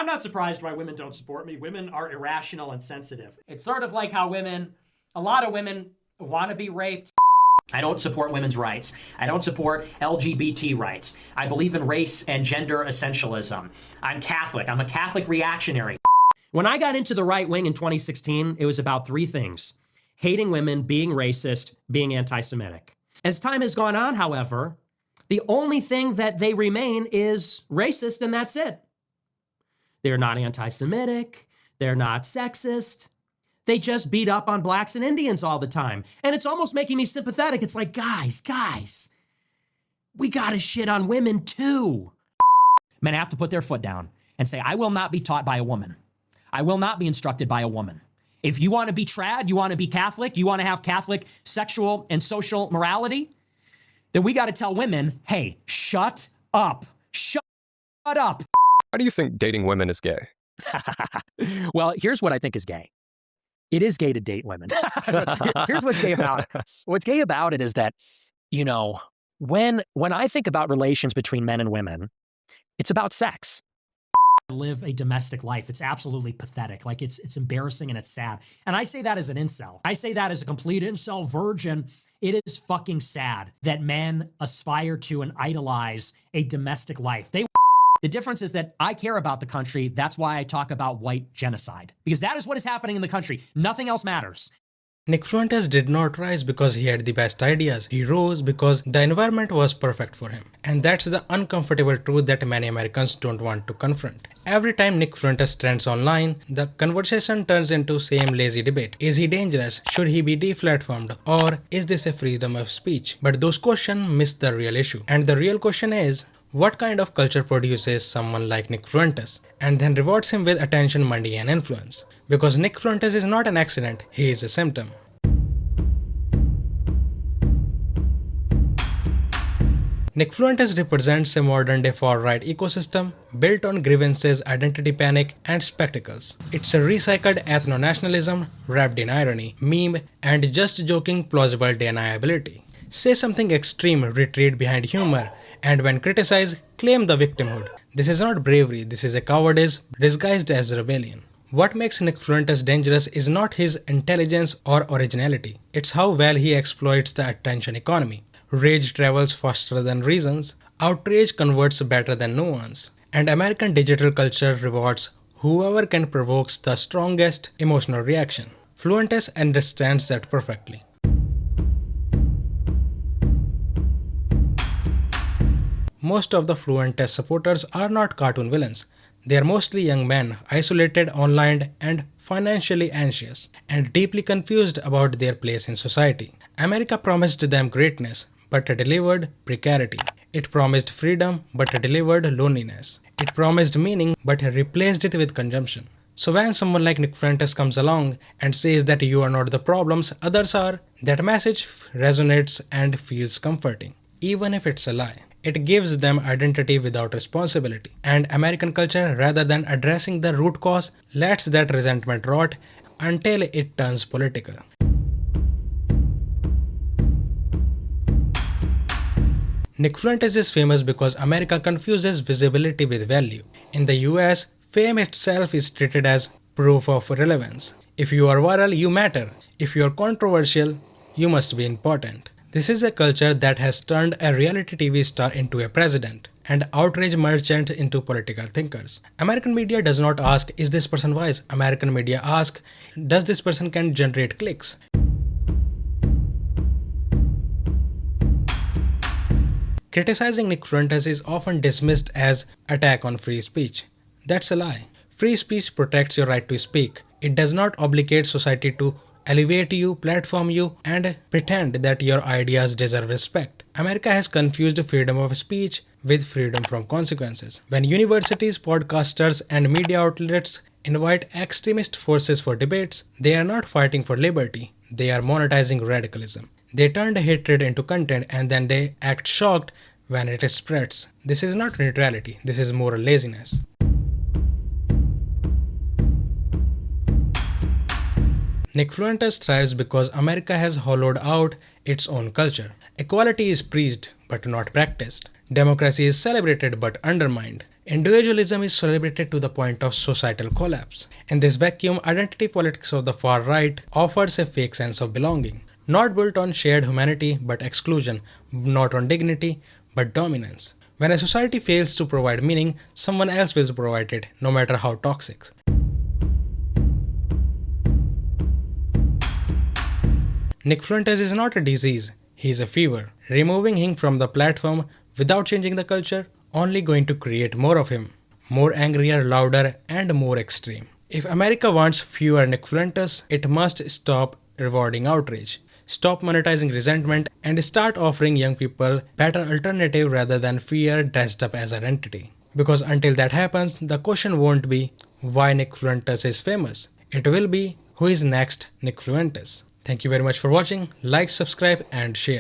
not surprised why women don't support me. Women are irrational and sensitive. It's sort of like how a lot of women want to be raped. I don't support women's rights. I don't support LGBT rights. I believe in race and gender essentialism. I'm Catholic. I'm a Catholic reactionary. When I got into the right wing in 2016, it was about three things: hating women, being racist, being anti-Semitic. As time has gone on, however, the only thing that they remain is racist, and that's it. They're not anti-Semitic. They're not sexist. They just beat up on blacks and Indians all the time. And it's almost making me sympathetic. It's like, guys, we gotta shit on women too. Men have to put their foot down and say, I will not be taught by a woman. I will not be instructed by a woman. If you want to be trad, you want to be Catholic, you want to have Catholic sexual and social morality, then we got to tell women, hey, shut up. Shut up. Why do you think dating women is gay? Well, here's what I think is gay. It is gay to date women. Here's what's gay about it. What's gay about it is that, you know, when I think about relations between men and women, it's about sex. Live a domestic life. It's absolutely pathetic. Like it's embarrassing and it's sad. And I say that as an incel. I say that as a complete incel virgin. It is fucking sad that men aspire to and idolize a domestic life. The difference is that I care about the country. That's why I talk about white genocide, because that is what is happening in the country. Nothing else matters. Nick Fuentes did not rise because he had the best ideas. He rose because the environment was perfect for him. And that's the uncomfortable truth that many Americans don't want to confront. Every time Nick Fuentes trends online, the conversation turns into same lazy debate. Is he dangerous? Should he be deplatformed? Or is this a freedom of speech? But those questions miss the real issue. And the real question is, what kind of culture produces someone like Nick Fuentes and then rewards him with attention, money and influence? Because Nick Fuentes is not an accident, he is a symptom. Nick Fuentes represents a modern-day far-right ecosystem built on grievances, identity panic, and spectacles. It's a recycled ethno-nationalism wrapped in irony, meme, and just joking plausible deniability. Say something extreme, retreat behind humor, and when criticized, claim the victimhood. This is not bravery, this is a cowardice disguised as rebellion. What makes Nick Fuentes dangerous is not his intelligence or originality. It's how well he exploits the attention economy. Rage travels faster than reasons, outrage converts better than nuance, and American digital culture rewards whoever can provoke the strongest emotional reaction. Fuentes understands that perfectly. Most of the Fuentes supporters are not cartoon villains. They are mostly young men, isolated online and financially anxious, and deeply confused about their place in society. America promised them greatness, but delivered precarity. It promised freedom, but delivered loneliness. It promised meaning, but replaced it with consumption. So when someone like Nick Fuentes comes along and says that you are not the problems, others are, that message resonates and feels comforting, even if it's a lie. It gives them identity without responsibility. And American culture, rather than addressing the root cause, lets that resentment rot until it turns political. Nick Fuentes is famous because America confuses visibility with value. In the US, fame itself is treated as proof of relevance. If you are viral, you matter. If you are controversial, you must be important. This is a culture that has turned a reality TV star into a president and outrage merchant into political thinkers. American media does not ask, is this person wise? American media ask, does this person can generate clicks? Criticizing Nick Fuentes is often dismissed as attack on free speech. That's a lie. Free speech protects your right to speak. It does not obligate society to elevate you, platform you, and pretend that your ideas deserve respect. America has confused freedom of speech with freedom from consequences. When universities, podcasters, and media outlets invite extremist forces for debates, they are not fighting for liberty, they are monetizing radicalism. They turned hatred into content and then they act shocked when it spreads. This is not neutrality, this is moral laziness. Nick Fuentes thrives because America has hollowed out its own culture. Equality is preached but not practiced. Democracy is celebrated but undermined. Individualism is celebrated to the point of societal collapse. In this vacuum, identity politics of the far right offers a fake sense of belonging, not built on shared humanity but exclusion, not on dignity but dominance. When a society fails to provide meaning, someone else will provide it, no matter how toxic. Nick Fuentes is not a disease, he is a fever. Removing him from the platform without changing the culture only going to create more of him. More angrier, louder, and more extreme. If America wants fewer Nick Fuentes, it must stop rewarding outrage, stop monetizing resentment, and start offering young people better alternative rather than fear dressed up as identity. Because until that happens, the question won't be why Nick Fuentes is famous. It will be who is next Nick Fuentes. Thank you very much for watching. Like, subscribe, and share.